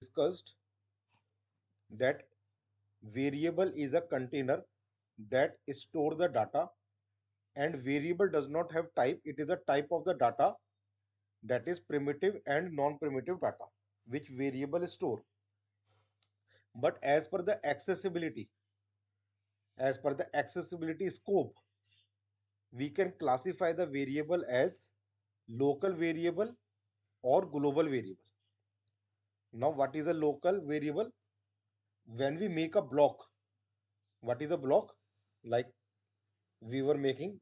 discussed that variable is a container that store the data, and variable does not have type. It is a type of the data, that is primitive and non-primitive data, which variable store. But as per the accessibility scope, we can classify the variable as local variable or global variable. Now, what is a local variable? When we make a block, what is a block? Like we were making,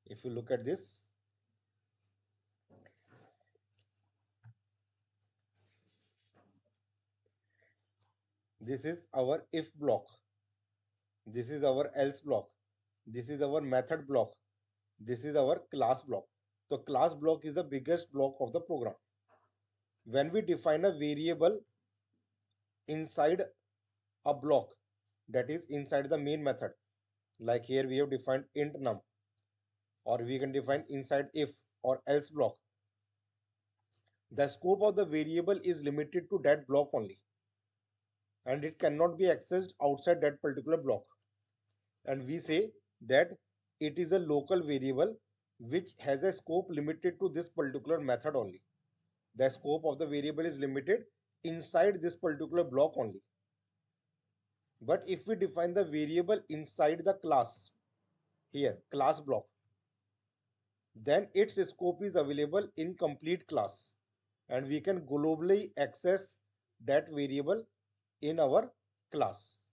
if you look at this, this is our if block, this is our else block, this is our method block, this is our class block. So class block is the biggest block of the program. When we define a variable inside a block, that is inside the main method, like here we have defined int num, or we can define inside if or else block, the scope of the variable is limited to that block only, and it cannot be accessed outside that particular block. And we say that it is a local variable which has a scope limited to this particular method only. The scope of the variable is limited inside this particular block only. But if we define the variable inside the class, here class block, then its scope is available in complete class, and we can globally access that variable in our class.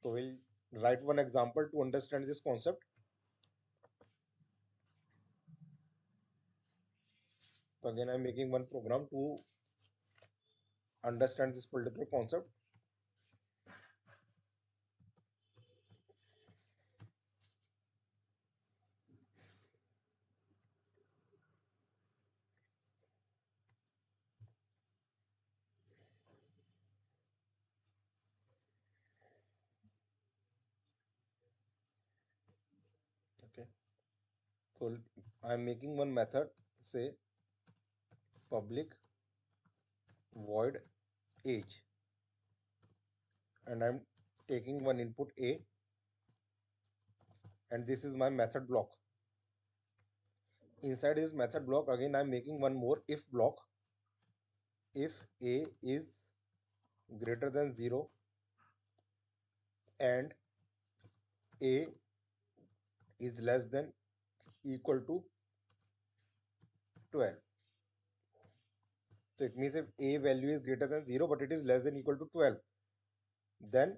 So we'll write one example to understand this concept. So again, I'm making one program to understand this particular concept. Okay. So I'm making one method, say public void age, and I'm taking one input a, and this is my method block. Inside this method block, again I'm making one more if block. If a is greater than 0 and a is less than equal to 12. So it means if a value is greater than 0 but it is less than equal to 12, then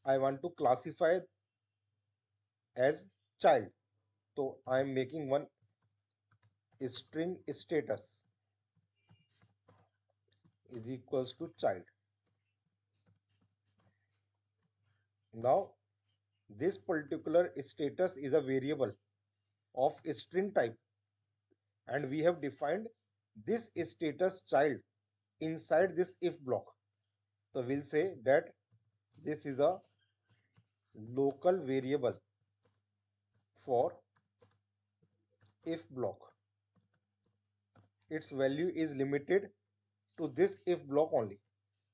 I want to classify as child. So I am making one string status is equals to child. Now this particular status is a variable of string type, and we have defined this status child inside this if block. So we'll say that this is a local variable for if block. Its value is limited to this if block only.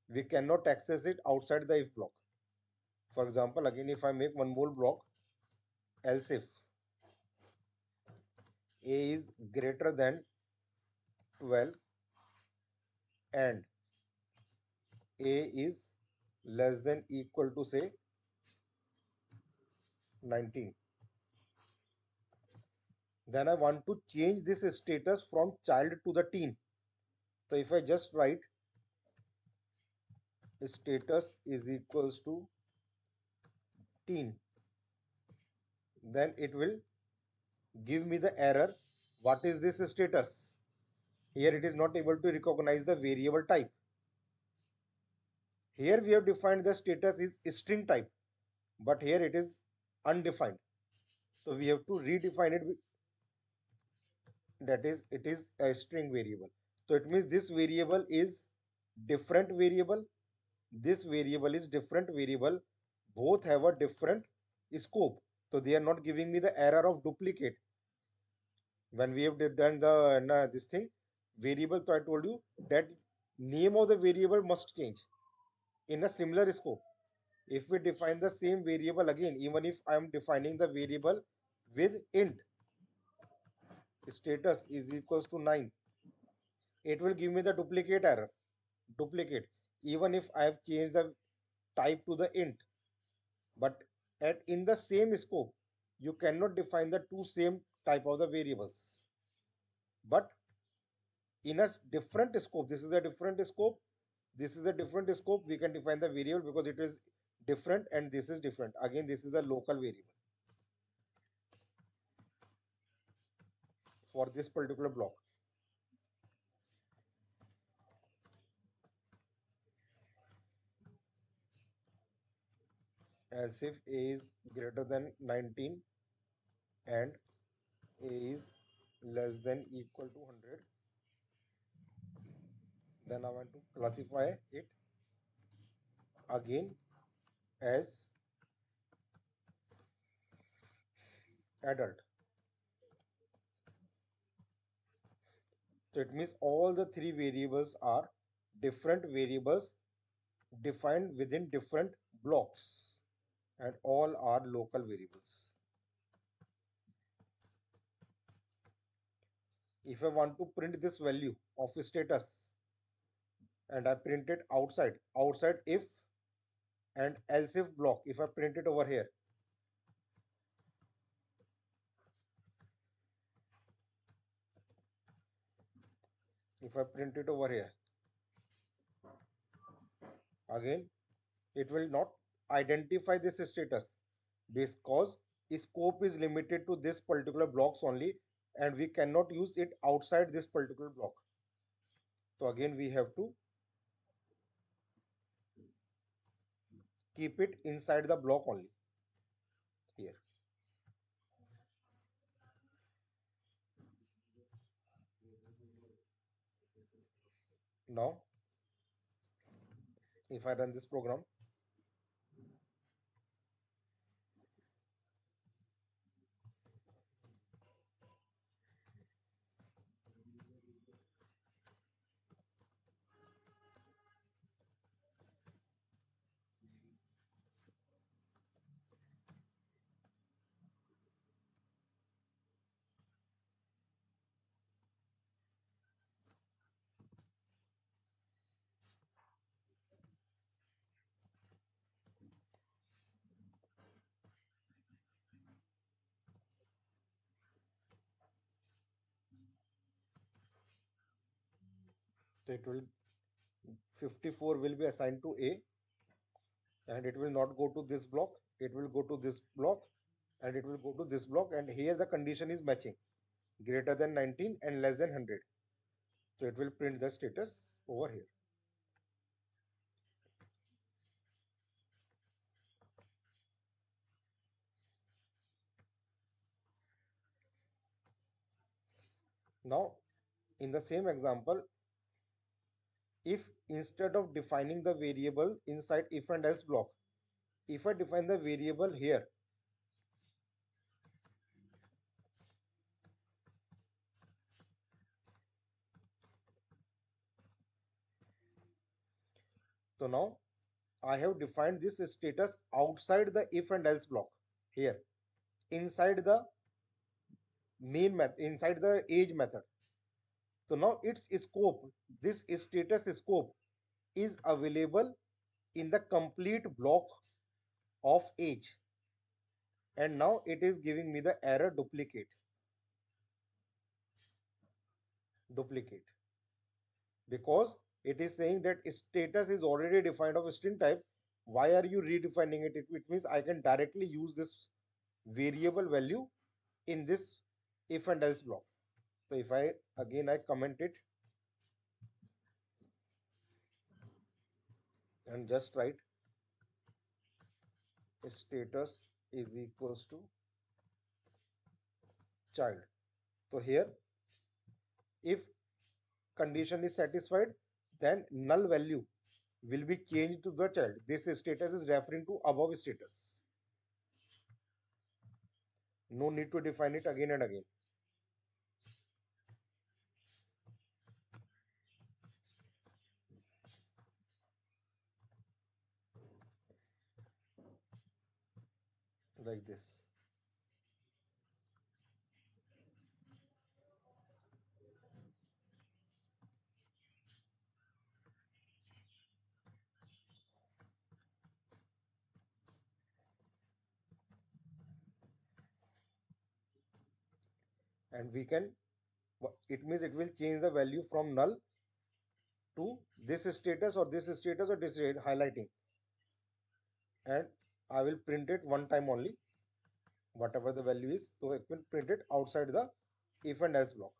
We cannot access it outside the if block. For example, again, if I make one more block, else if a is greater than 12 and a is less than equal to say 19, then I want to change this status from child to the teen. So if I just write status is equals to teen, then it will give me the error. What is this status? Here it is not able to recognize the variable type. Here we have defined the status is string type, but here it is undefined. So we have to redefine it, that is it is a string variable. So it means this variable is different variable, this variable is different variable, both have a different scope. So they are not giving me the error of duplicate. When we have done the this thing variable, so I told you that name of the variable must change. In a similar scope, if we define the same variable again, even if I am defining the variable with int status is equals to 9, it will give me the duplicate error, duplicate, even if I have changed the type to the int. But at in the same scope, you cannot define the two same type of the variables. But in a different scope, this is a different scope, this is a different scope, we can define the variable because it is different and this is different. Again, this is a local variable for this particular block. Else if a is greater than 19 and a is less than equal to 100, then I want to classify it again as adult. So it means all the three variables are different variables defined within different blocks and all are local variables. If I want to print this value of status and I print it outside if and else if block, if I print it over here, if I print it over here, again it will not identify this status because scope is limited to this particular blocks only and we cannot use it outside this particular block. So again we have to keep it inside the block only here. Now if I run this program, so it will 54 will be assigned to a and it will not go to this block, it will go to this block and it will go to this block, and here the condition is matching greater than 19 and less than 100, so it will print the status over here. Now in the same example, if instead of defining the variable inside if and else block, if I define the variable here, so now I have defined this status outside the if and else block here inside the main method, inside the age method. So now its scope, this status scope is available in the complete block of age, and now it is giving me the error duplicate because it is saying that status is already defined of string type. Why are you redefining it? It means I can directly use this variable value in this if and else block. So if I again I comment it and just write status is equals to child. So here if condition is satisfied, then null value will be changed to the child. This status is referring to above status. No need to define it again and again. like this. And we can, it means it will change the value from null to this status or this status or this highlighting, and I will print it one time only, whatever the value is, so it will print it outside the if and else block,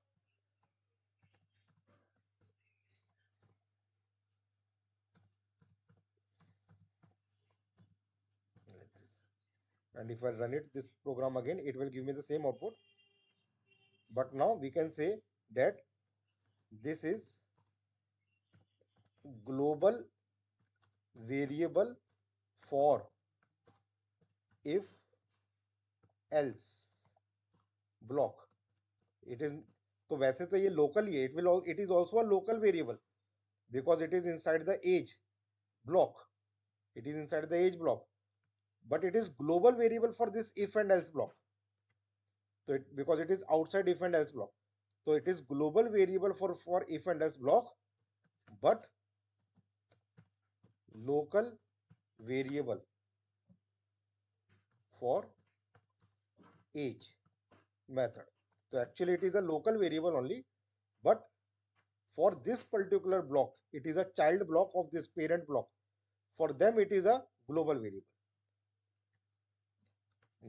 like this. And if I run it this program again, it will give me the same output. But now we can say that this is global variable for if else block. It is, तो वैसे तो ये local ही है, it is also a local variable because it is inside the age block, it is inside the age block, but it is global variable for this if and else block. So because it is outside if and else block, so it is global variable for if and else block, but local variable for age method. So actually it is a local variable only, but for this particular block, it is a child block of this parent block. For them, it is a global variable.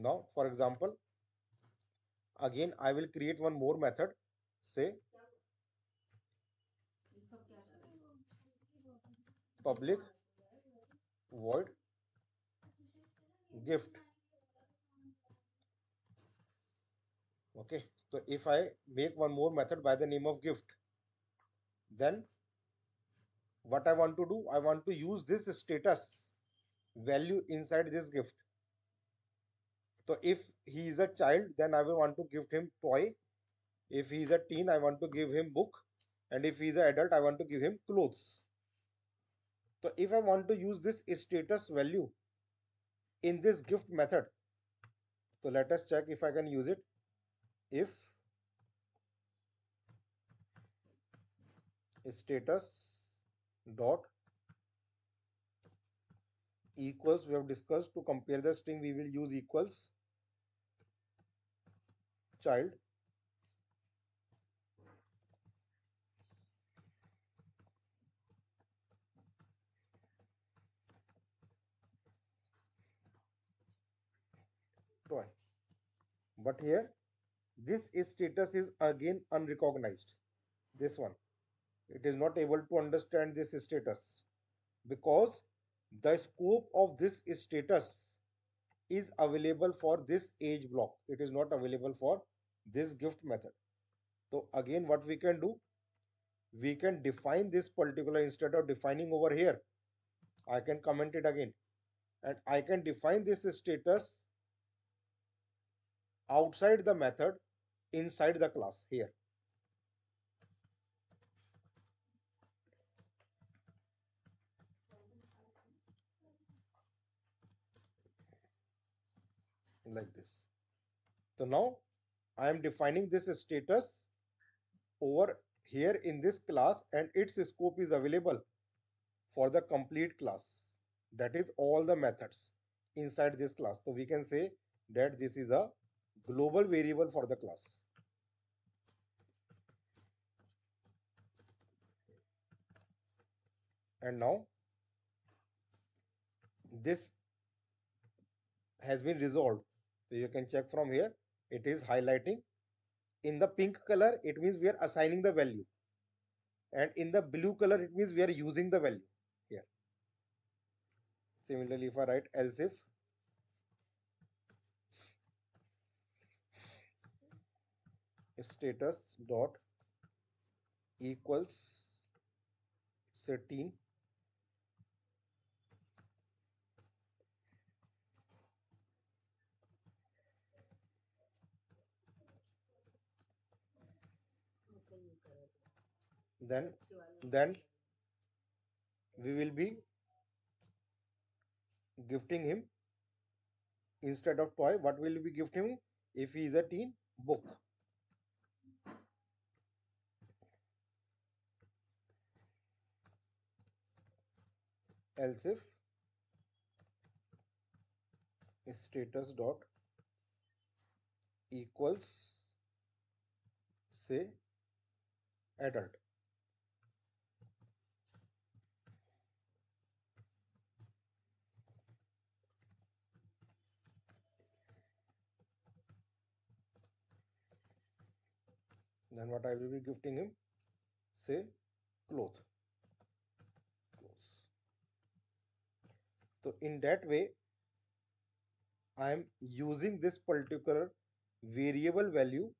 Now, for example, again, I will create one more method. Say public void gift. Okay. So if I make one more method by the name of gift, then what I want to do, I want to use this status value inside this gift. So if he is a child, then I will want to give him toy. If he is a teen, I want to give him book. And if he is an adult, I want to give him clothes. So if I want to use this status value in this gift method, so let us check if I can use it. If status dot equals, we have discussed to compare the string, we will use equals child toy. But here this status is again unrecognized. This one, it is not able to understand this status because the scope of this status is available for this age block. It is not available for this gift method. So again, what we can do, we can define this particular, instead of defining over here, I can comment it again, and I can define this status outside the method inside the class here, like this. So now I am defining this status over here in this class, and its scope is available for the complete class, that is all the methods inside this class. So we can say that this is a global variable for the class. And now this has been resolved. So you can check from here, it is highlighting in the pink color, it means we are assigning the value, and in the blue color it means we are using the value here. Similarly, if I write else if status dot equals 13, then we will be gifting him Instead of toy, what will we gift him? If he is a teen, book. Else if status dot equals say adult. Then what I will be gifting him? Say cloth. Clothes. So in that way, I am using this particular variable value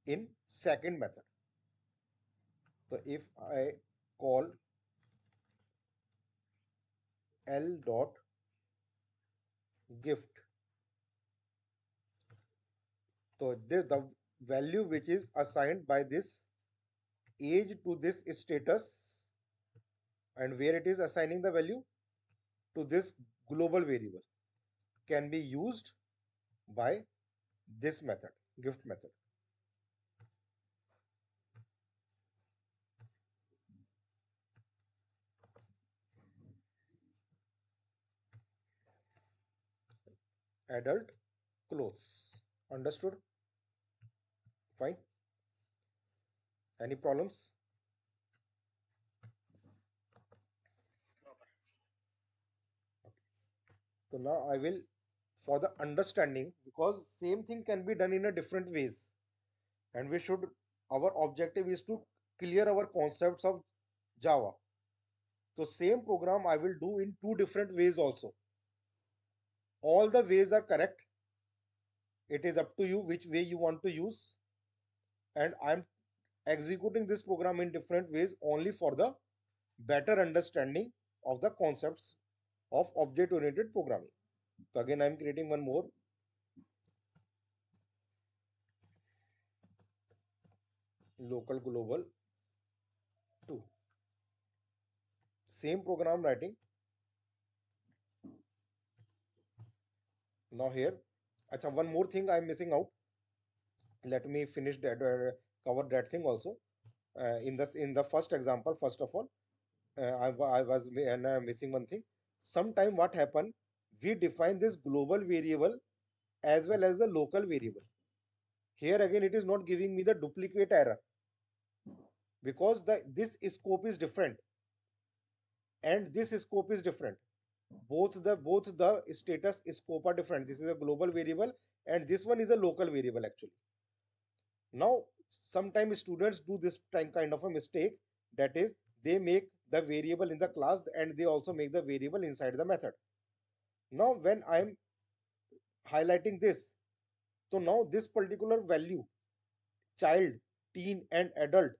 in second method. So if I call L dot gift, so the value which is assigned by this age to this status, and where it is assigning the value to this global variable, can be used by this method, gift method. Adult clothes. Understood? Fine. Any problems? So now I will, for the understanding, because same thing can be done in a different ways, and we should, our objective is to clear our concepts of Java. So same program I will do in two different ways also. All the ways are correct. It is up to you which way you want to use, and I'm executing this program in different ways only for the better understanding of the concepts of object oriented programming. So again I'm creating one more local global 2. Same program writing. Now here, acha, one more thing I'm missing out. Let me finish that, cover that thing also. In the first example, first of all, I was and I'm missing one thing. Sometime what happened? We define this global variable as well as the local variable. Here again, it is not giving me the duplicate error because the this scope is different and this scope is different. Both the status scope are different. This is a global variable and this one is a local variable actually. Now, sometimes students do this kind of a mistake, that is, they make the variable in the class and they also make the variable inside the method. Now, when I'm highlighting this, so now this particular value, child, teen, and adult,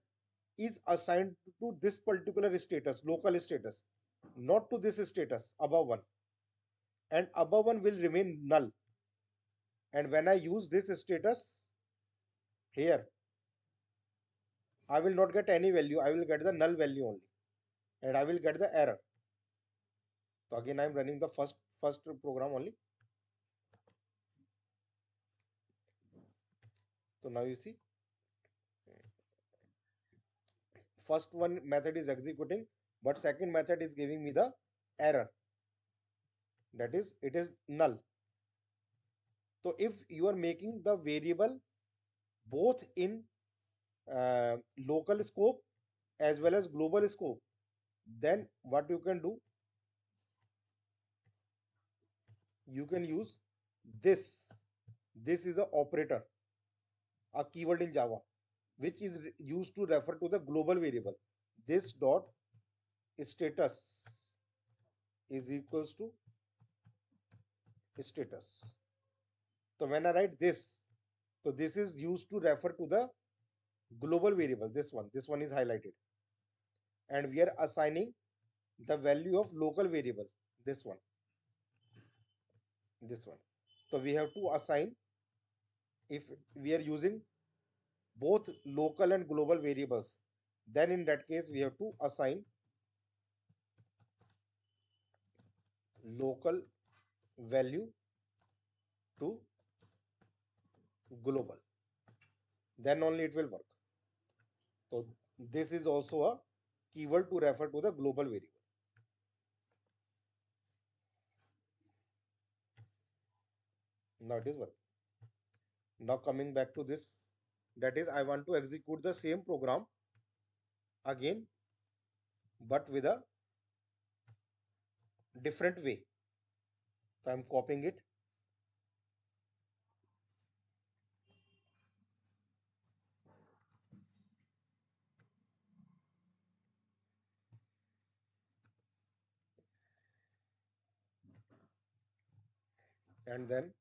is assigned to this particular status, local status, not to this status above one. And above one will remain null. And when I use this status here, I will not get any value. I will get the null value only. And I will get the error. So again, I'm running the first program only. So now you see, first one method is executing, but second method is giving me the error. That is, it is null. So if you are making the variable both in local scope as well as global scope, then what you can do, you can use this. This is a operator, a keyword in Java, which is used to refer to the global variable. This dot status is equals to status. So when I write this, so this is used to refer to the global variable. This one is highlighted, and we are assigning the value of local variable. This one, this one. So we have to assign, if we are using both local and global variables, then in that case we have to assign local value to global, then only it will work. So this is also a keyword to refer to the global variable. Now it is working. Now coming back to this, that is I want to execute the same program again, but with a different way. So I'm copying it, and then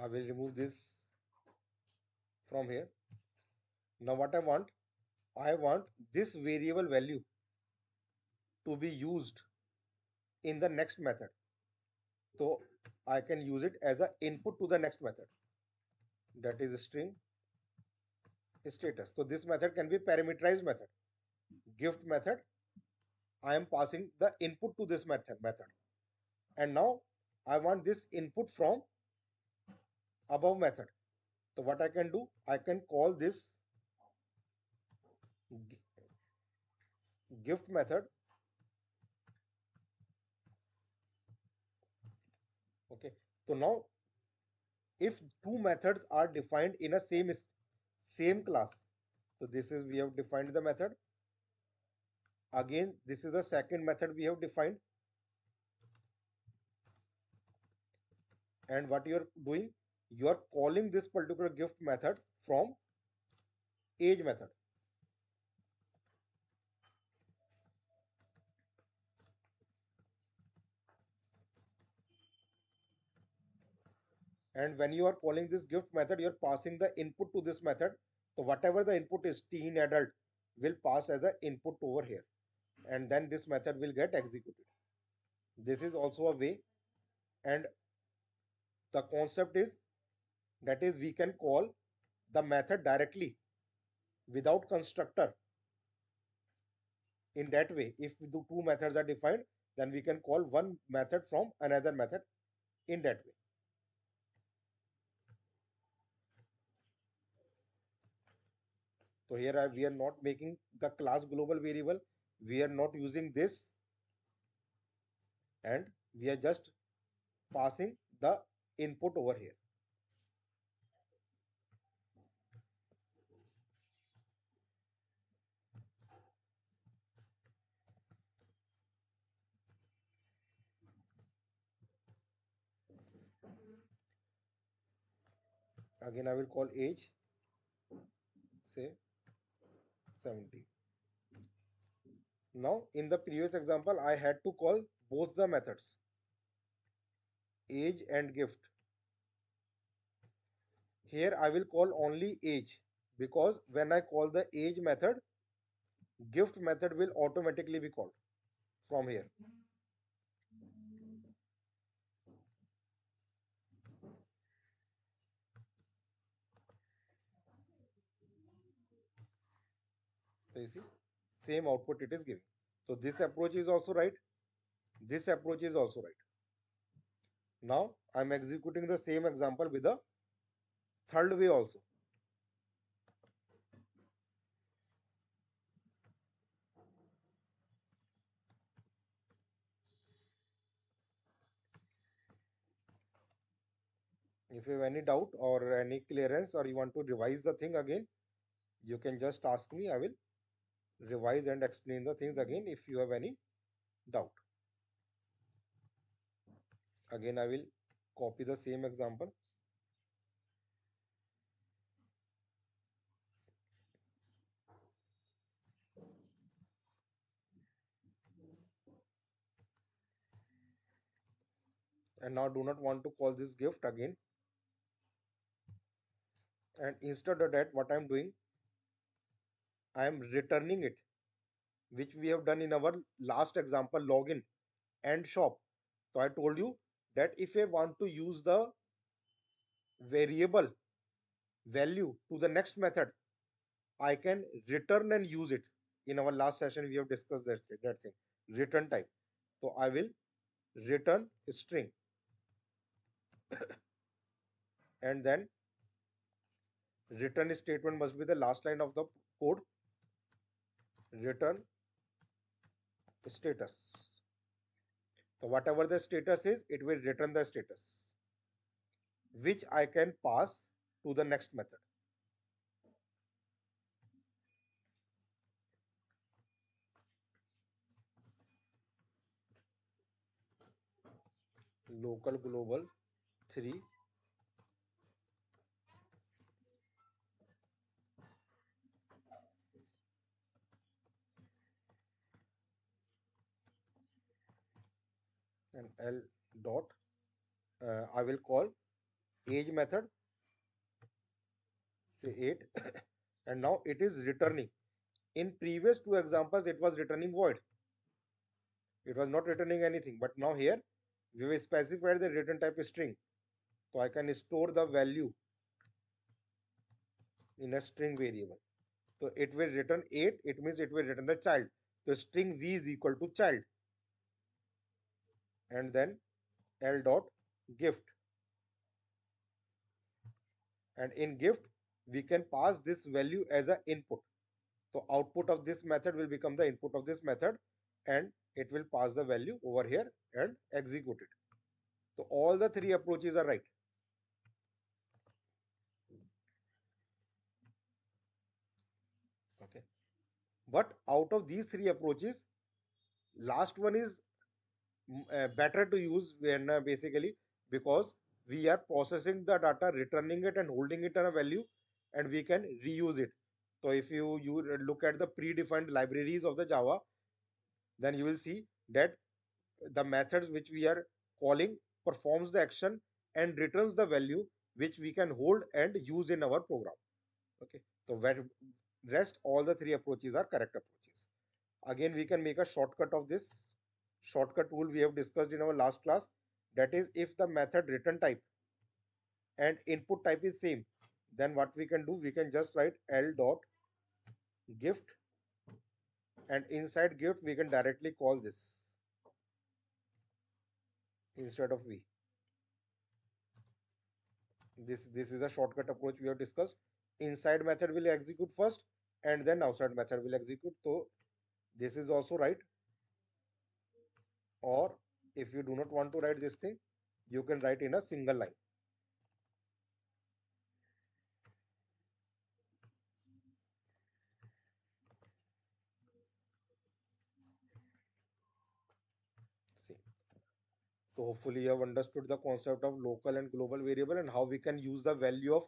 I will remove this from here. Now what I want this variable value to be used in the next method. So I can use it as an input to the next method, that is string status. So this method can be parameterized method. Gift method, I am passing the input to this method. And now I want this input from above method. So what I can do, I can call this gift method. Okay. So now if two methods are defined in a same class, so this is we have defined the method. Again, this is the second method we have defined. And what you are doing, you are calling this particular gift method from age method. And when you are calling this gift method, you are passing the input to this method. So whatever the input is, teen, adult, will pass as an input over here, and then this method will get executed. This is also a way. And the concept is, that is, we can call the method directly without constructor. In that way, if the two methods are defined, then we can call one method from another method in that way. So here we are not making the class global variable, we are not using this, and we are just passing the input over here. Again, I will call age, say 70. Now, in the previous example, I had to call both the methods, age and gift. Here, I will call only age, because when I call the age method, gift method will automatically be called from here. So you see, same output it is giving. So this approach is also right. This approach is also right. Now I'm executing the same example with the third way also. If you have any doubt or any clearance, or you want to revise the thing again, you can just ask me. I will revise and explain the things again if you have any doubt. Again, I will copy the same example. And now do not want to call this gift again. And instead of that, what I'm doing, I am returning it, which we have done in our last example, login and shop. So I told you that if I want to use the variable value to the next method, I can return and use it. In our last session, we have discussed that thing, return type. So I will return string. and then return statement must be the last line of the code. Return status. So whatever the status is, it will return the status, which I can pass to the next method. Local global 3 and L dot, I will call age method, say 8, and now it is returning. In previous two examples, it was returning void. It was not returning anything, but now here we will specify the return type string. So I can store the value in a string variable. So it will return 8, it means it will return the child. So string v is equal to child, and then L dot gift, and in gift we can pass this value as an input. So output of this method will become the input of this method, and it will pass the value over here and execute it. So all the three approaches are right. Okay. But out of these three approaches, last one is better to use when basically, because we are processing the data, returning it and holding it in a value, and we can reuse it. So if you look at the predefined libraries of the Java, then you will see that the methods which we are calling performs the action and returns the value which we can hold and use in our program. Okay, so where rest all the three approaches are correct approaches. Again, we can make a shortcut of this. Shortcut tool we have discussed in our last class, that is, if the method return type and input type is same, then what we can do, we can just write L dot gift, and inside gift we can directly call this instead of v. This is a shortcut approach we have discussed. Inside method will execute first, and then outside method will execute. So this is also right. Or if you do not want to write this thing, you can write in a single line. See, so hopefully you have understood the concept of local and global variable, and how we can use the value of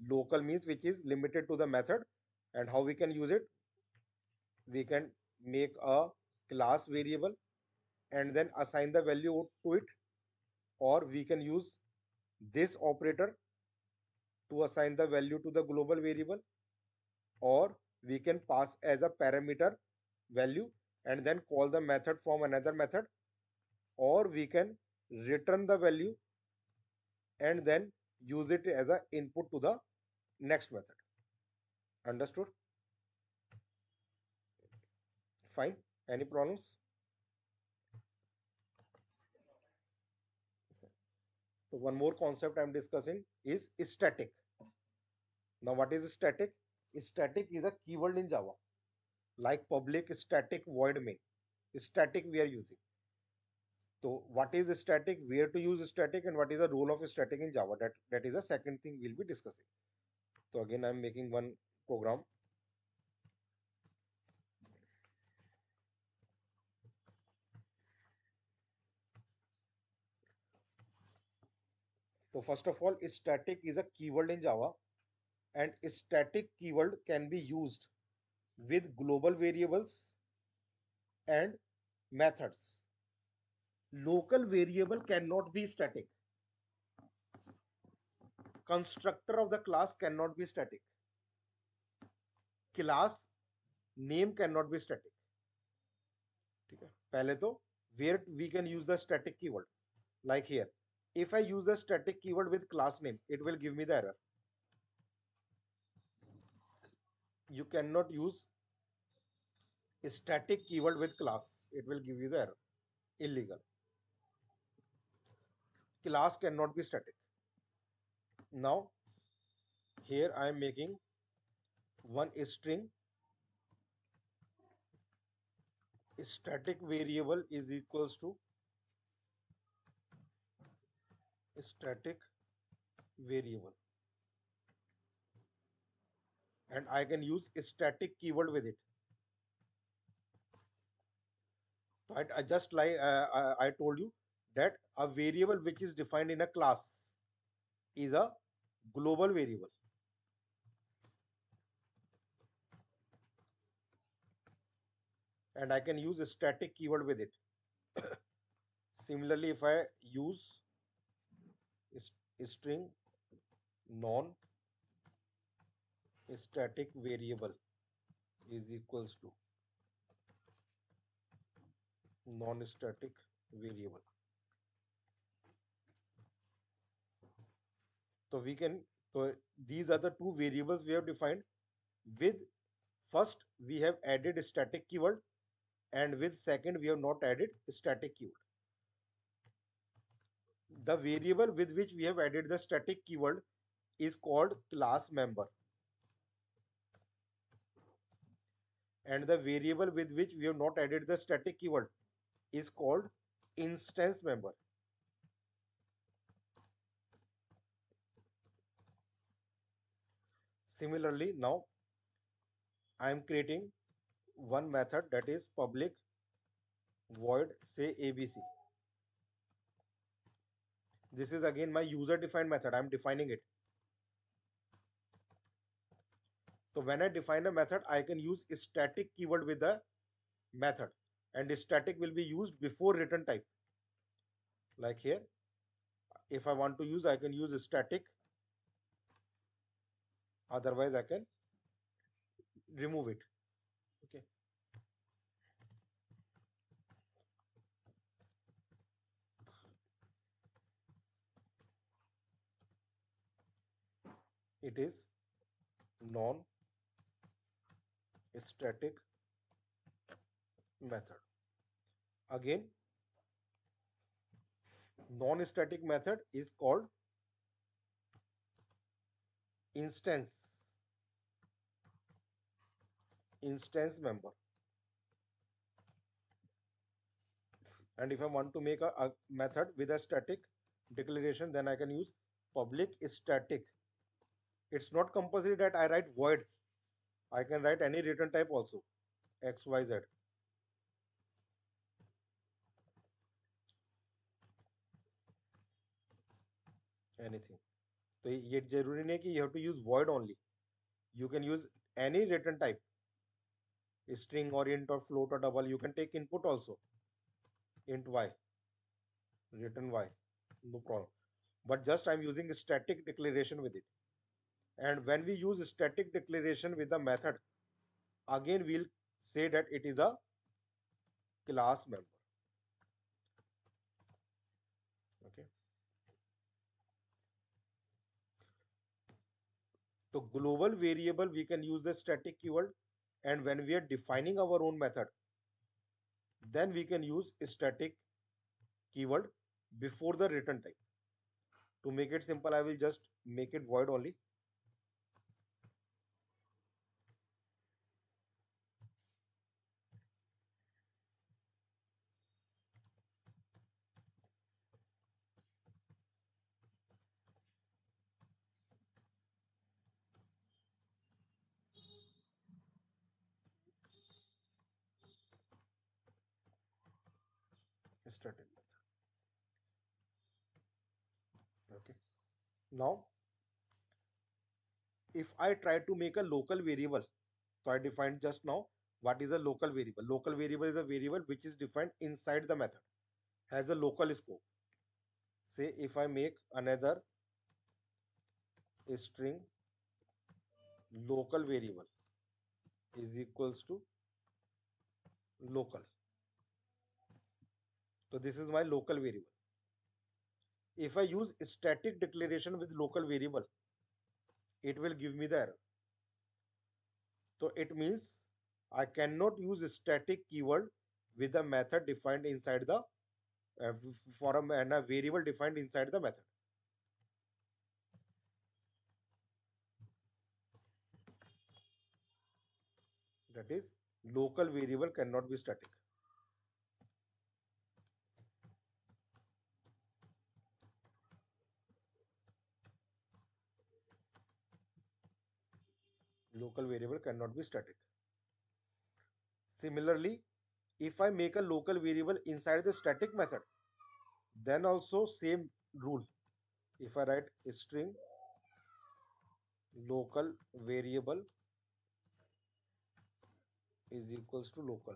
local means which is limited to the method, and how we can use it. We can make a class variable and then assign the value to it, or we can use this operator to assign the value to the global variable, or we can pass as a parameter value and then call the method from another method, or we can return the value and then use it as an input to the next method. Understood? Fine. Any problems? So one more concept I'm discussing is static. Now what is static? Static is a keyword in Java, like public static void main. Static we are using. So what is static, where to use static, and what is the role of static in Java? That is the second thing we'll be discussing. So again, I'm making one program. So first of all, static is a keyword in Java, and static keyword can be used with global variables and methods. Local variable cannot be static. Constructor of the class cannot be static. Class name cannot be static. ठीक है, पहले तो where we can use the static keyword, like here. If I use a static keyword with class name, it will give me the error. You cannot use a static keyword with class. It will give you the error. Illegal. Class cannot be static. Now here I am making one string static variable is equals to static variable, and I can use static keyword with it. So I just like I told you that a variable which is defined in a class is a global variable, and I can use a static keyword with it. Similarly, if I use string non static variable is equals to non static variable, so we can, so these are the two variables we have defined. With first we have added static keyword, and with second we have not added static keyword. The variable with which we have added the static keyword is called class member, and the variable with which we have not added the static keyword is called instance member. Similarly, now I am creating one method, that is public void say abc. This is again my user defined method. I am defining it. So when I define a method, I can use static keyword with the method, and static will be used before return type. Like here, if I want to use, I can use static, otherwise I can remove it. Okay, it is non static method. Again, non static method is called instance member. And if I want to make a method with a static declaration, then I can use public static. It's not compulsory that I write void. I can write any return type also, xyz, anything. तो ये जरूरी नहीं कि you have to use void only. You can use any return type, string or int or float or double. You can take input also, int y, return y, no problem. But just I'm using static declaration with it. And when we use static declaration with the method, again we'll say that it is a class member. Okay. So global variable, we can use the static keyword, and when we are defining our own method, then we can use static keyword before the return type. To make it simple, I will just make it void only. Static method. Okay. Now, if I try to make a local variable, so I defined just now what is a local variable. Local variable is a variable which is defined inside the method, has a local scope. Say if I make another string local variable is equals to local. So this is my local variable. If I use static declaration with local variable, it will give me the error. So it means I cannot use static keyword with a method defined inside the for a variable defined inside the method. That is, local variable cannot be static. Local variable cannot be static. Similarly, if I make a local variable inside the static method, then also same rule. If I write a string local variable is equals to local,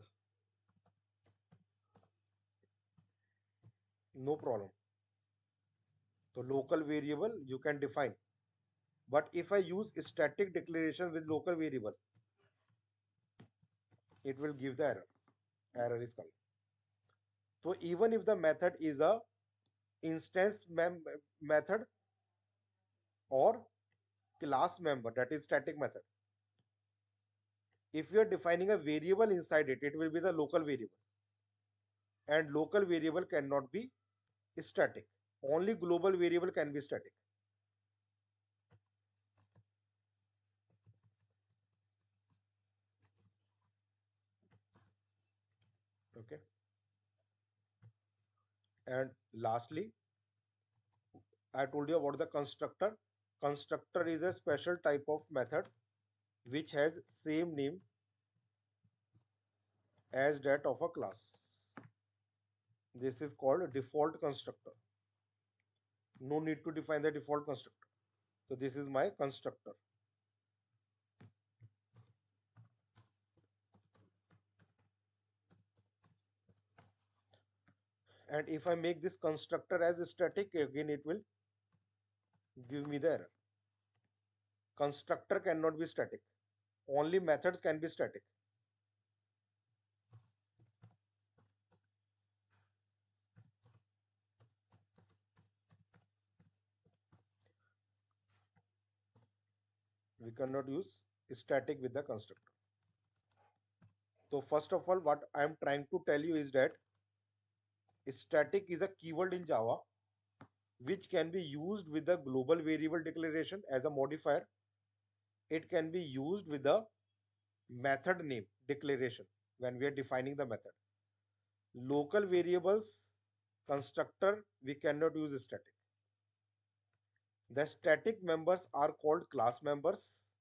no problem. So local variable you can define. But if I use static declaration with local variable, it will give the error. Error is coming. So even if the method is a instance method or class member, that is static method, if you are defining a variable inside it, it will be the local variable. And local variable cannot be static. Only global variable can be static. Okay. And lastly, I told you about the constructor. Constructor is a special type of method which has same name as that of a class. This is called default constructor. No need to define the default constructor. So this is my constructor. And if I make this constructor as static, again it will give me the error. Constructor cannot be static. Only methods can be static. We cannot use static with the constructor. So first of all, what I am trying to tell you is that static is a keyword in Java which can be used with the global variable declaration as a modifier. It can be used with the method name declaration when we are defining the method. Local variables constructor, we cannot use static. The static members are called class members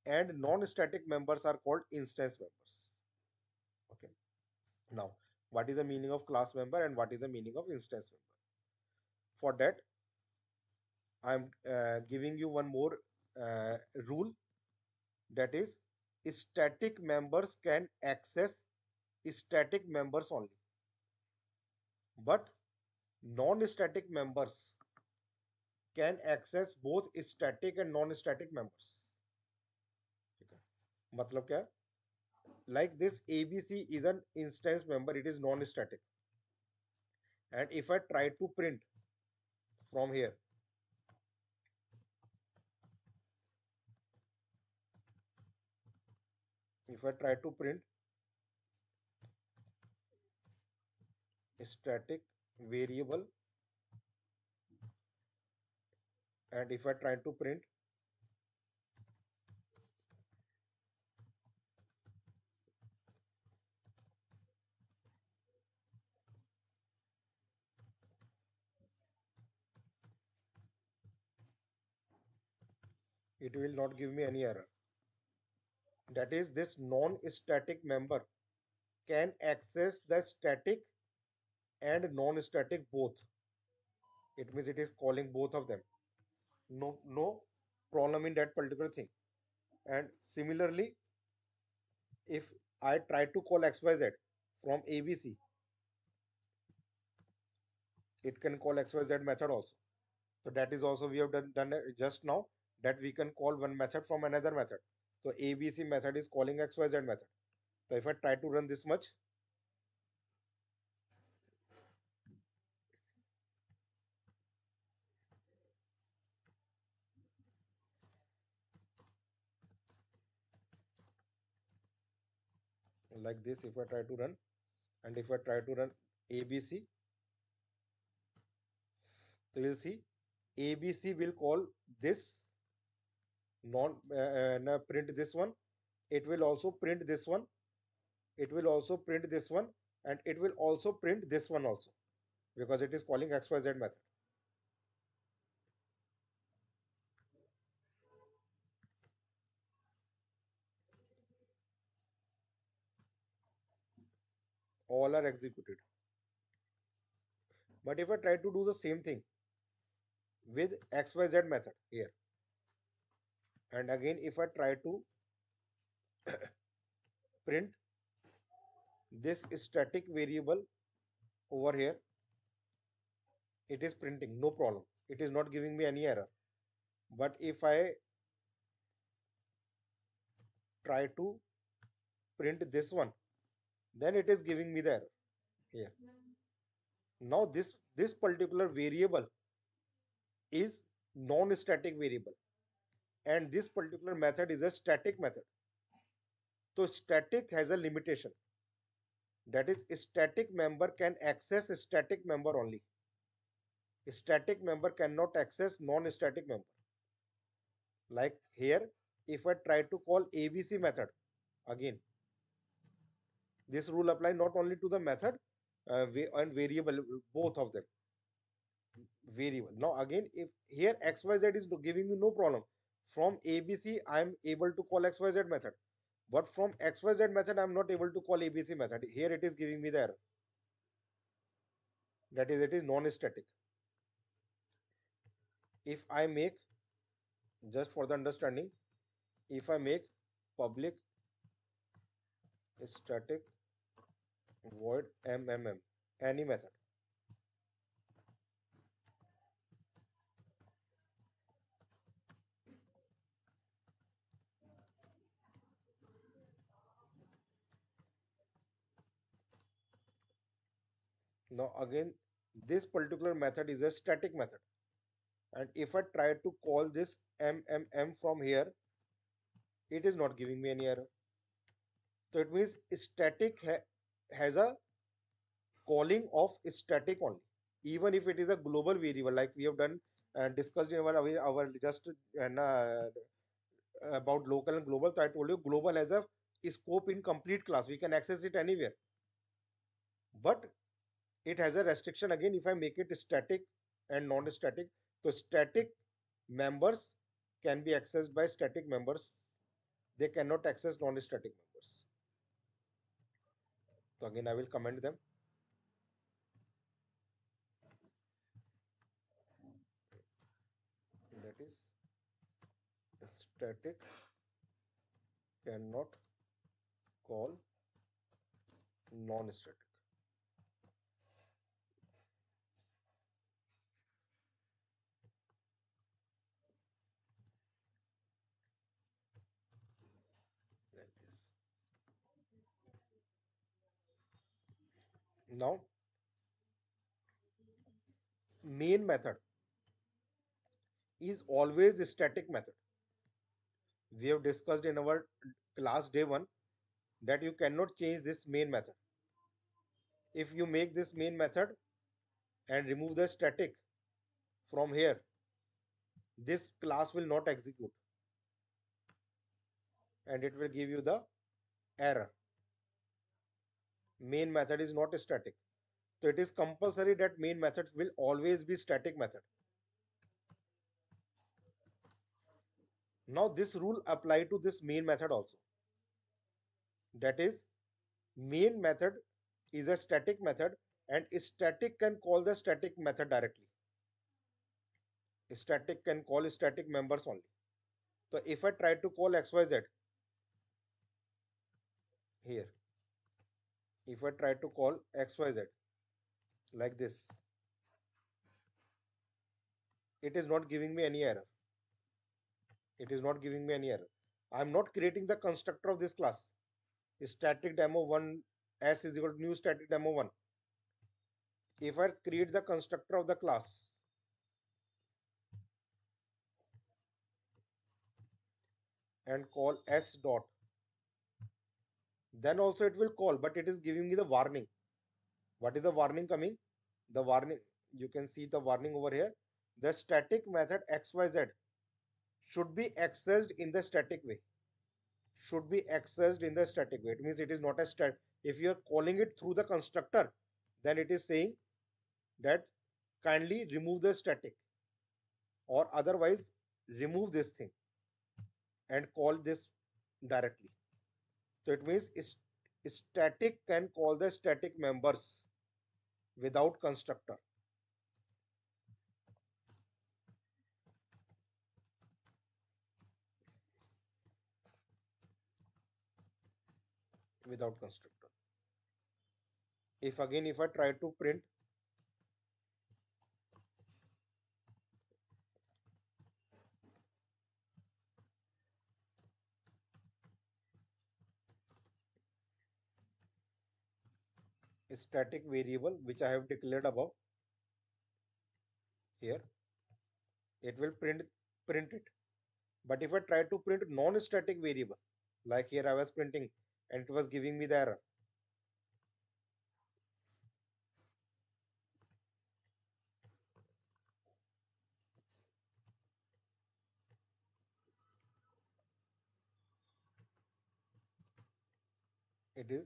and non-static members are called instance members. Okay. Now, what is the meaning of class member and what is the meaning of instance member? For that, I'm giving you one more rule, that is static members can access static members only, but non-static members can access both static and non-static members. ठीक है? मतलब क्या? Like this ABC is an instance member, it is non-static. And if I try to print from here, if I try to print static variable, and if I try to print it will not give me any error. That is, this non-static member can access the static and non-static both. It means it is calling both of them. No problem in that particular thing. And similarly, if I try to call XYZ from ABC, it can call XYZ method also. So that is also we have done just now, that we can call one method from another method. So ABC method is calling XYZ method. So if I try to run this much, like this, if I try to run, and if I try to run ABC, so you'll see ABC will call this non print this one. it will also print this one, it will also print this one, and it will also print this one also, because it is calling xyz method. All are executed. But if I try to do the same thing with xyz method here, and again if I try to print this static variable over here, it is printing, no problem, it is not giving me any error. But if I try to print this one, then it is giving me the error here. Now this particular variable is non-static variable, and this particular method is a static method. So static has a limitation, that is static member can access static member only. Static member cannot access non-static member. Like here, if I try to call ABC method, again this rule apply not only to the method and variable, both of them. Variable, now again if here xyz is giving me no problem, from ABC I am able to call xyz method, but from xyz method I am not able to call ABC method. Here it is giving me the error, that is it is non-static. If I make, just for the understanding, if I make public static void mmm, any method, now again this particular method is a static method, and if I try to call this mmm from here, it is not giving me any error. So it means static has a calling of static only, even if it is a global variable, like we have done discussed in our just about local and global. So I told you global has a scope in complete class, we can access it anywhere, but it has a restriction again if I make it static and non-static. So static members can be accessed by static members, they cannot access non-static members. So again I will comment them, that is static cannot call non-static. Like this. Now main method is always a static method. We have discussed in our class day 1 that you cannot change this main method. If you make this main method and remove the static from here, this class will not execute and it will give you the error. Main method is not static. So it is compulsory that main method will always be static method. Now this rule apply to this main method also. That is, main method is a static method and static can call the static method directly. Static can call static members only. So if I try to call xyz here, if I try to call xyz like this, it is not giving me any error. It is not giving me any error. I am not creating the constructor of this class. Static demo 1 s is equal to new static demo 1. If I create the constructor of the class and call s dot, then also it will call, but it is giving me the warning. What is the warning coming? The warning, you can see the warning over here. The static method xyz should be accessed in the static way. should be accessed in the static way. It means it is not a stat. If you are calling it through the constructor, then it is saying that kindly remove the static, or otherwise remove this thing and call this directly. So it means static can call the static members without constructor. Without constructor. If again, if I try to print a static variable which I have declared above here, it will print it. But if I try to print non-static variable, like here I was printing and it was giving me the error. It is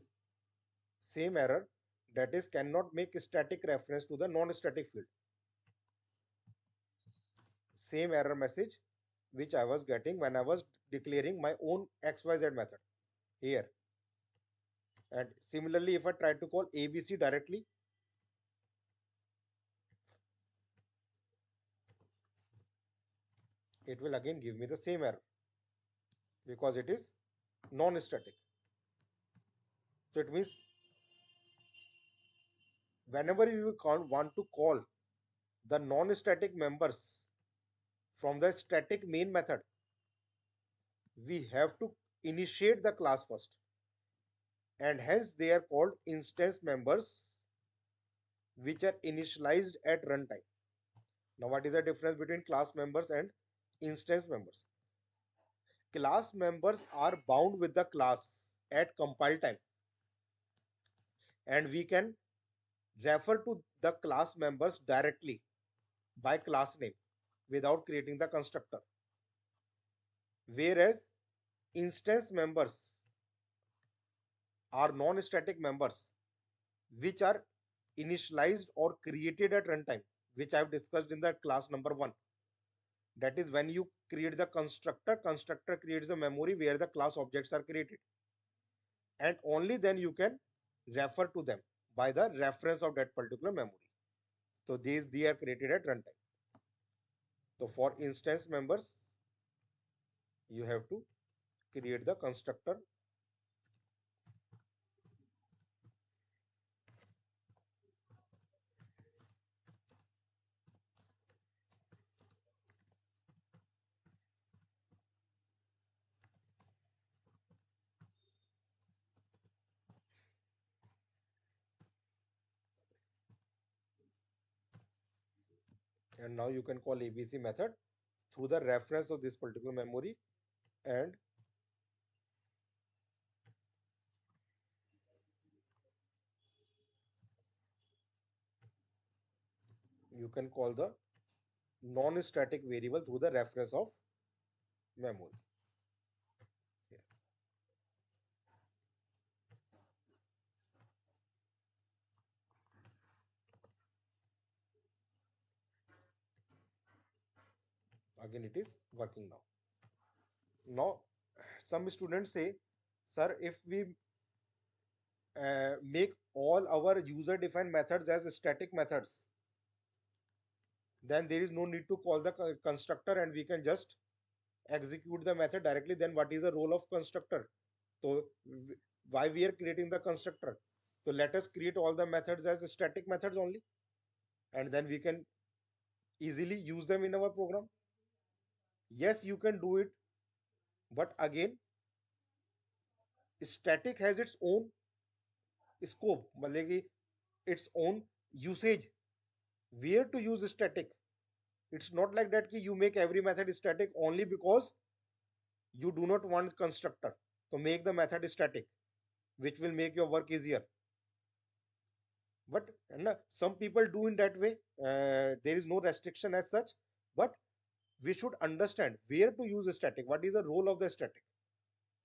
same error, that is cannot make static reference to the non-static field. Same error message which I was getting when I was declaring my own XYZ method here. And similarly, if I try to call ABC directly, it will again give me the same error because it is non-static. So it means whenever you want to call the non-static members from the static main method, we have to initiate the class first, and hence they are called instance members which are initialized at runtime. Now, what is the difference between class members and instance members? Class members are bound with the class at compile time, and we can refer to the class members directly by class name without creating the constructor. Whereas instance members are non-static members which are initialized or created at runtime, which I have discussed in the class number 1. That is when you create the constructor creates the memory where the class objects are created, and only then you can refer to them by the reference of that particular memory. So these they are created at runtime. So for instance members, you have to create the constructor. And now you can call ABC method through the reference of this particular memory, and you can call the non-static variable through the reference of memory. Here. Again it is working now. Now some students say, sir, if we make all our user defined methods as static methods, then there is no need to call the constructor and we can just execute the method directly. Then what is the role of constructor? So why we are creating the constructor? So let us create all the methods as static methods only, and then we can easily use them in our program. Yes, you can do it, but again, static has its own scope, मतलब कि its own usage, where to use static. It's not like that कि you make every method static only because you do not want constructor. So make the method static, which will make your work easier. But some people do in that way. There is no restriction as such, but we should understand where to use static. What is the role of the static?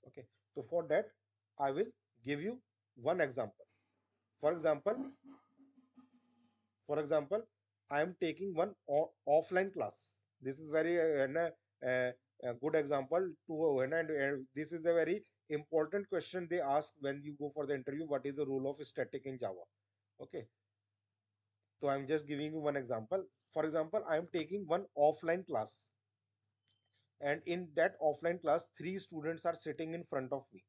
Okay, so for that I will give you one example. For example, I am taking one offline class. This is very a good example to and this is a very important question they ask when you go for the interview. What is the role of static in Java? Okay, so I'm just giving you one example. For example, I am taking one offline class, and in that offline class, three students are sitting in front of me.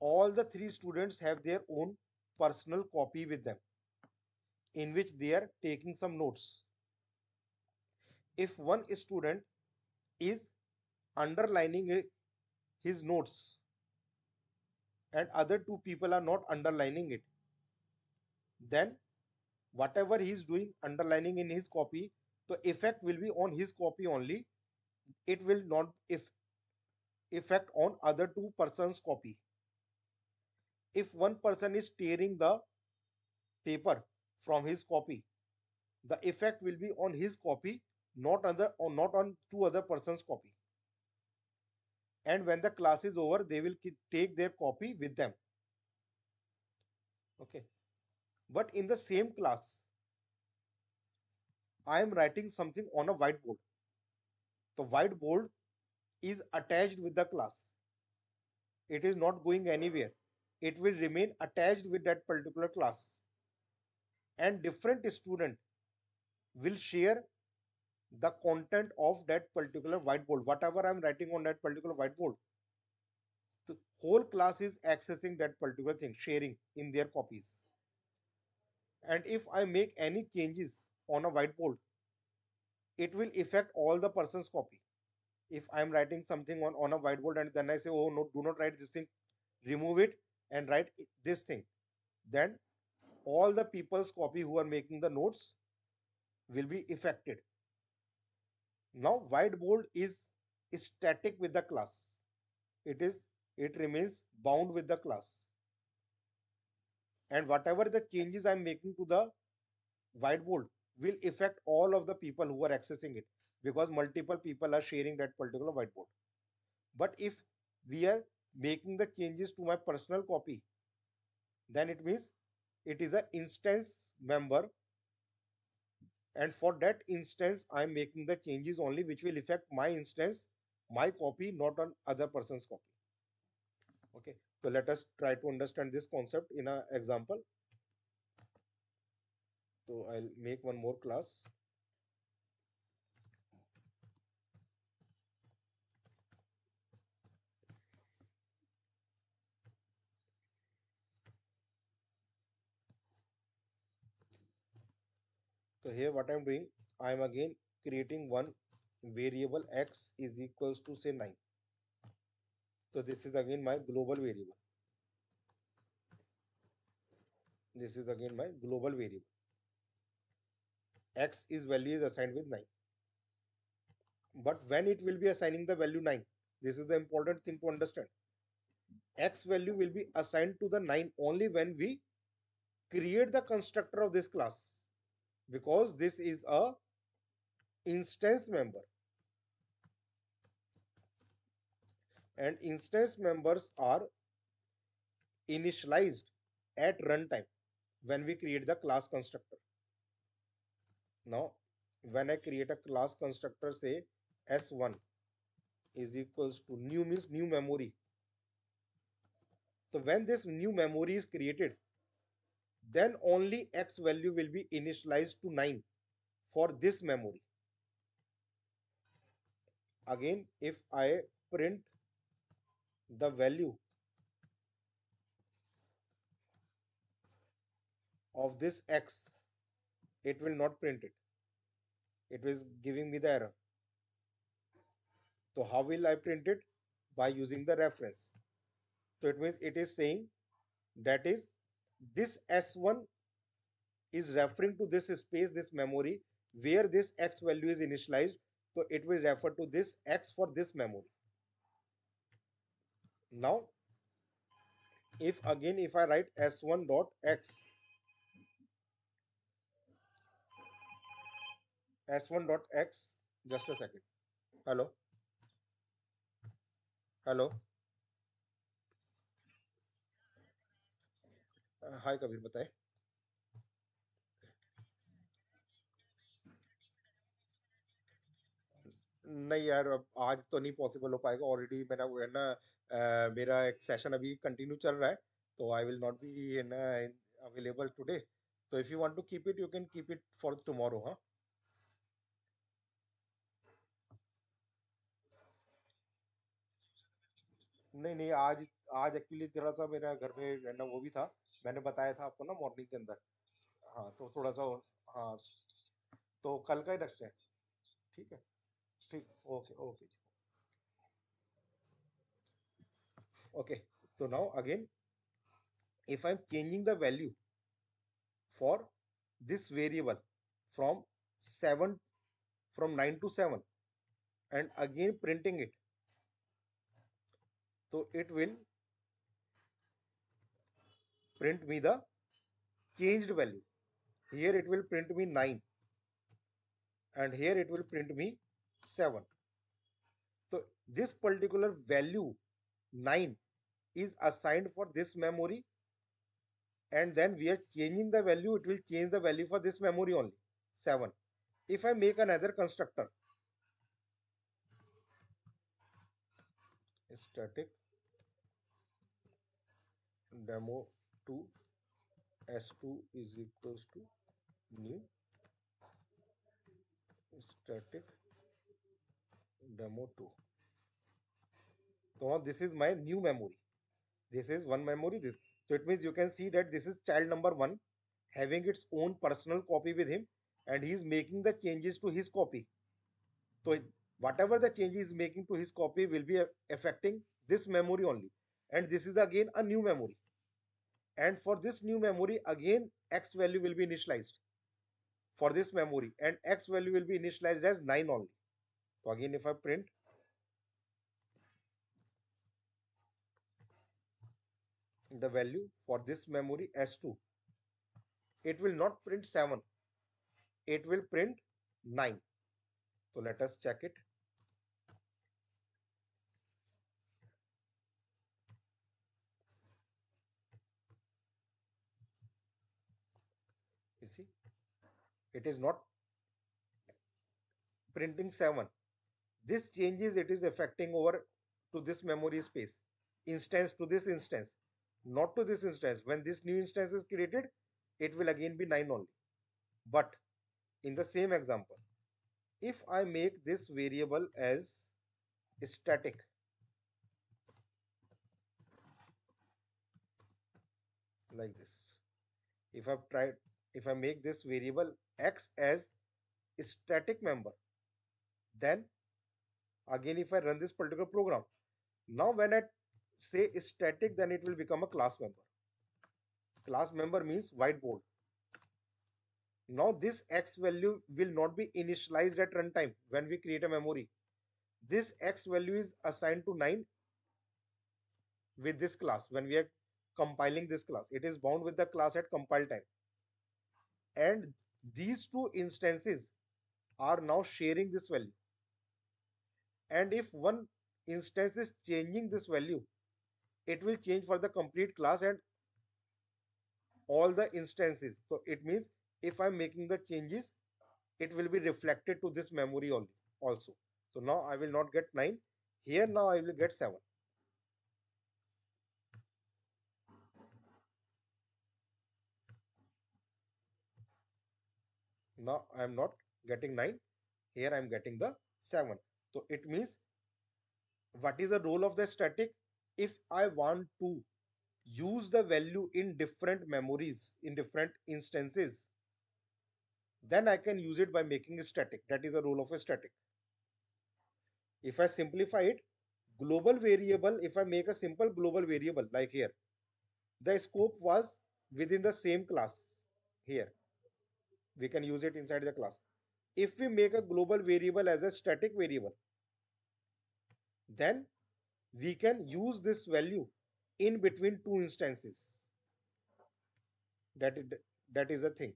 All the three students have their own personal copy with them, in which they are taking some notes. If one student is underlining his notes and other two people are not underlining it, then whatever he is doing underlining in his copy, the effect will be on his copy only. It will not if effect on other two persons copy. If one person is tearing the paper from his copy, the effect will be on his copy, not on two other persons copy. And when the class is over, they will take their copy with them. Okay, but in the same class, I am writing something on a whiteboard. The whiteboard is attached with the class. It is not going anywhere. It will remain attached with that particular class. And different student will share the content of that particular whiteboard. Whatever I'm writing on that particular whiteboard, the whole class is accessing that particular thing, sharing in their copies. And if I make any changes on a whiteboard, it will affect all the person's copy. If I'm writing something on a whiteboard and then I say, oh no, do not write this thing, remove it and write this thing, then all the people's copy who are making the notes will be affected. Now whiteboard is static with the class. It remains bound with the class, and whatever the changes I'm making to the whiteboard will affect all of the people who are accessing it, because multiple people are sharing that particular whiteboard. But if we are making the changes to my personal copy, then it means it is an instance member, and for that instance I'm making the changes only which will affect my instance, my copy, not on other person's copy. Okay, so let us try to understand this concept in an example. So I'll make one more class. So here what I'm doing, I'm again creating one variable x is equals to say 9. So this is again my global variable. This is again my global variable. X is value is assigned with 9. But when it will be assigning the value 9, this is the important thing to understand. X value will be assigned to the 9 only when we create the constructor of this class, because this is a instance member, and instance members are initialized at runtime when we create the class constructor. Now when I create a class constructor, say s1 is equals to new means new memory. So when this new memory is created, then only x value will be initialized to 9 for this memory. Again, if I print the value of this x, it will not print it. It is giving me the error. So how will I print it? By using the reference. So it means it is saying that is this s1 is referring to this space, this memory where this x value is initialized. So it will refer to this x for this memory. Now if again if I write s1 dot x, s1 dot x, just a second. Hello, hello. हाय कबीर, बताए। नहीं यार, अब आज तो नहीं possible हो पाएगा, already मेरा वो है ना, मेरा एक सेशन अभी कंटिन्यू चल रहा है, तो आई विल नॉट बी है ना अवेलेबल टुडे। तो if you want to keep it, you can keep it for tomorrow, हाँ। नहीं नहीं, आज आज एक्चुअली थोड़ा सा मेरा घर में है ना वो भी था, मैंने बताया था आपको ना मॉर्निंग के अंदर। हाँ तो थोड़ा सा, हाँ, तो कल का ही रखते हैं। ठीक है। ठीक, okay okay. Okay, so now again, if I'm changing the value for this variable from 7, from 9 to 7, and again printing it, so it will print me the changed value. Here it will print me 9, and here it will print me 7. So this particular value 9 is assigned for this memory, and then we are changing the value, it will change the value for this memory only, 7. If I make another constructor, static demo 2 s2 is equals to new static demo 2. So now this is my new memory, this is one memory, this, so it means you can see that this is child number 1 having its own personal copy with him, and he is making the changes to his copy. So whatever the change he is making to his copy will be affecting this memory only, and this is again a new memory, and for this new memory again x value will be initialized for this memory, and x value will be initialized as 9 only. So again, if I print the value for this memory s2, it will not print 7, it will print 9. So let us check it. You see, it is not printing 7. This changes, it is affecting over to this memory space, instance to this instance, not to this instance. When this new instance is created, it will again be 9 only. But in the same example, if I make this variable as static, like this, if I've tried, if I make this variable x as static member, then again if I run this particular program, now when I say static, then it will become a class member. Class member means whiteboard. Now this x value will not be initialized at runtime when we create a memory. This x value is assigned to 9 with this class when we are compiling this class. It is bound with the class at compile time. And these two instances are now sharing this value. And if one instance is changing this value, it will change for the complete class and all the instances. So it means if I'm making the changes, it will be reflected to this memory only also. So now I will not get 9. Here now I will get 7. Now I am not getting 9. Here I am getting the 7. So it means, what is the role of the static? If I want to use the value in different memories, in different instances, then I can use it by making a static. That is the role of a static. If I simplify it, global variable, if I make a simple global variable like here, the scope was within the same class. Here we can use it inside the class. If we make a global variable as a static variable, then we can use this value in between two instances. That is a thing.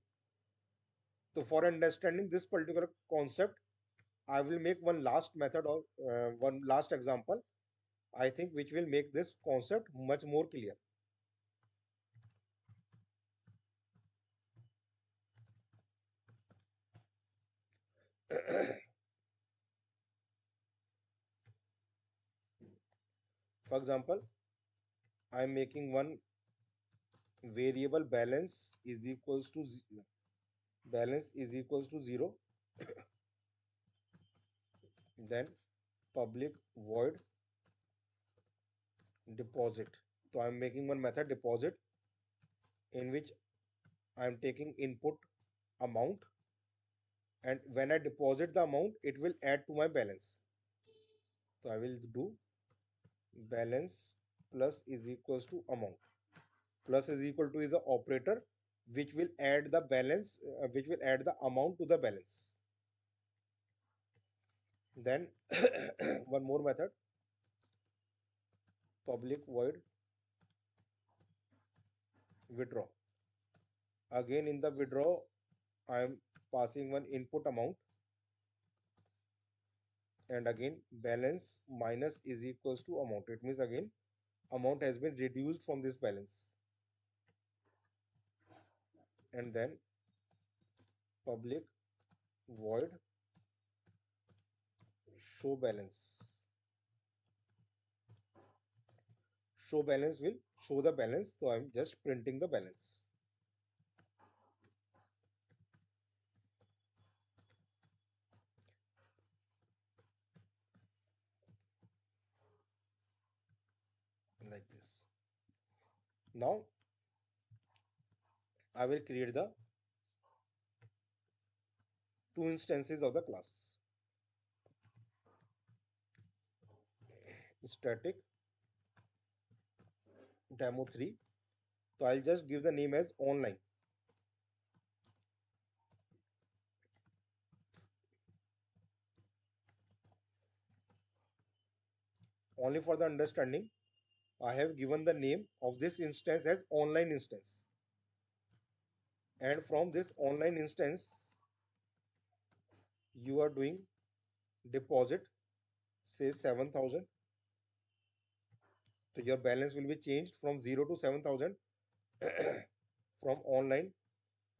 So for understanding this particular concept, I will make one last method or one last example, I think, which will make this concept much more clear. For example, I am making one variable balance is equals to 0, then public void deposit. So I am making one method deposit in which I am taking input amount, and when I deposit the amount it will add to my balance. So I will do balance plus is equals to amount. Plus is equal to is the operator which will add the balance, which will add the amount to the balance. Then one more method, public void withdraw. Again in the withdraw I am passing one input amount, and again balance minus is equals to amount. It means again amount has been reduced from this balance. And then public void show balance. Show balance will show the balance, so I'm just printing the balance like this. Now I will create the two instances of the class, static demo 3. So I'll just give the name as online. Only for the understanding, I have given the name of this instance as online instance, and from this online instance you are doing deposit, say 7,000. So your balance will be changed from 0 to 7,000. From online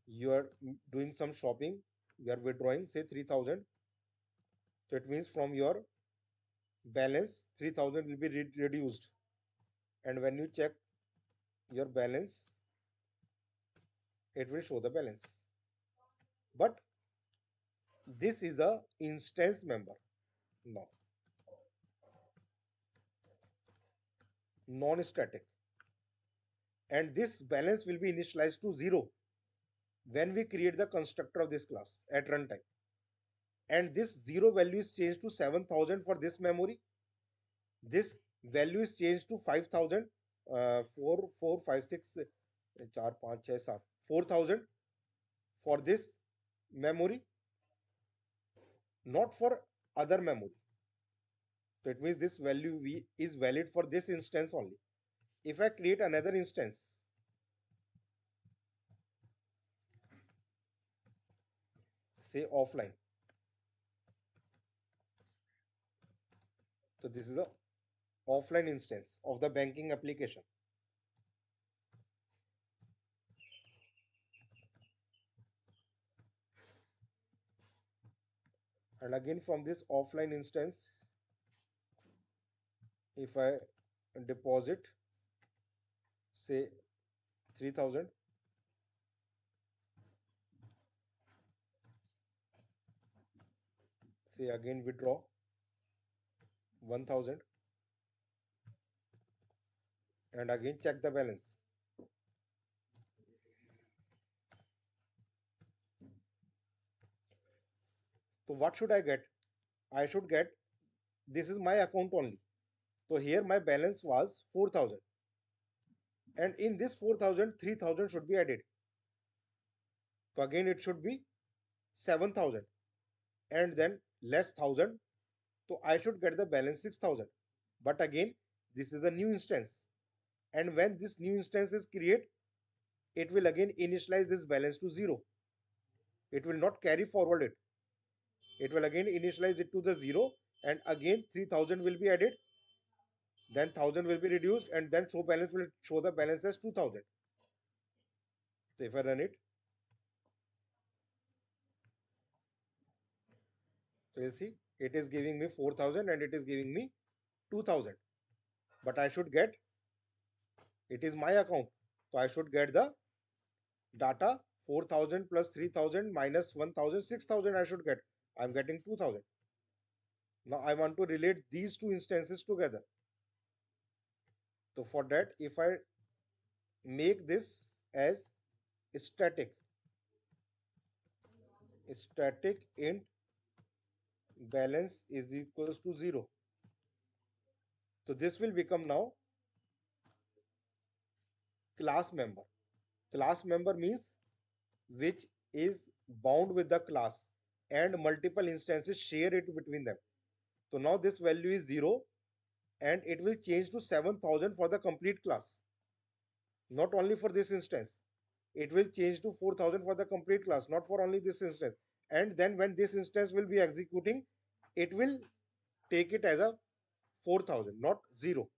you are doing some shopping, you are withdrawing say 3,000. So it means from your balance 3,000 will be reduced, and when you check your balance it will show the balance. But this is a instance member, no, non-static, and this balance will be initialized to 0 when we create the constructor of this class at runtime, and this 0 value is changed to 7,000 for this memory. This value is changed to 5,000, 4 4 5 6 4 5 6 7 4,000 for this memory, not for other memory. So it means this value is valid for this instance only. If I create another instance, say offline, so this is a offline instance of the banking application, and again from this offline instance if I deposit say 3,000, say again withdraw 1,000, and again check the balance. So what should I get? I should get, this is my account only. So here my balance was 4,000, and in this 4,000 3,000 should be added. So again it should be 7,000, and then less 1,000. So I should get the balance 6,000. But again this is a new instance, and when this new instance is created, it will again initialize this balance to 0. It will not carry forward it. It will again initialize it to the 0, and again 3,000 will be added, then 1,000 will be reduced, and then show balance will show the balance as 2,000. So if I run it, So you'll see it is giving me 4,000 and it is giving me 2,000. But I should get, it is my account. So I should get the data 4,000 plus 3,000 minus 1,000, 6,000 I should get. I'm getting 2,000. Now I want to relate these two instances together. So for that, if I make this as static, static int balance is equals to 0. So this will become now class member. Class member means which is bound with the class and multiple instances share it between them. So now this value is 0 and it will change to 7,000 for the complete class. Not only for this instance, it will change to 4,000 for the complete class, not for only this instance. And then when this instance will be executing, it will take it as a 4,000, not 0.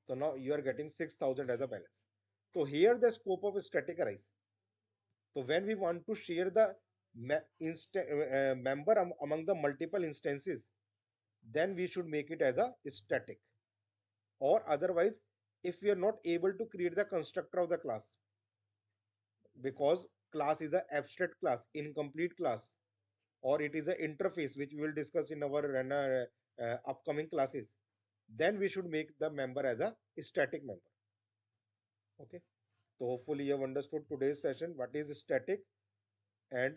So now you are getting 6,000 as a balance. So here the scope of static arise. So when we want to share the member among the multiple instances, then we should make it as a static. Or otherwise, if we are not able to create the constructor of the class, because class is an abstract class, incomplete class, or it is an interface which we will discuss in our upcoming classes, then we should make the member as a static member. Okay. So hopefully you have understood today's session what is static and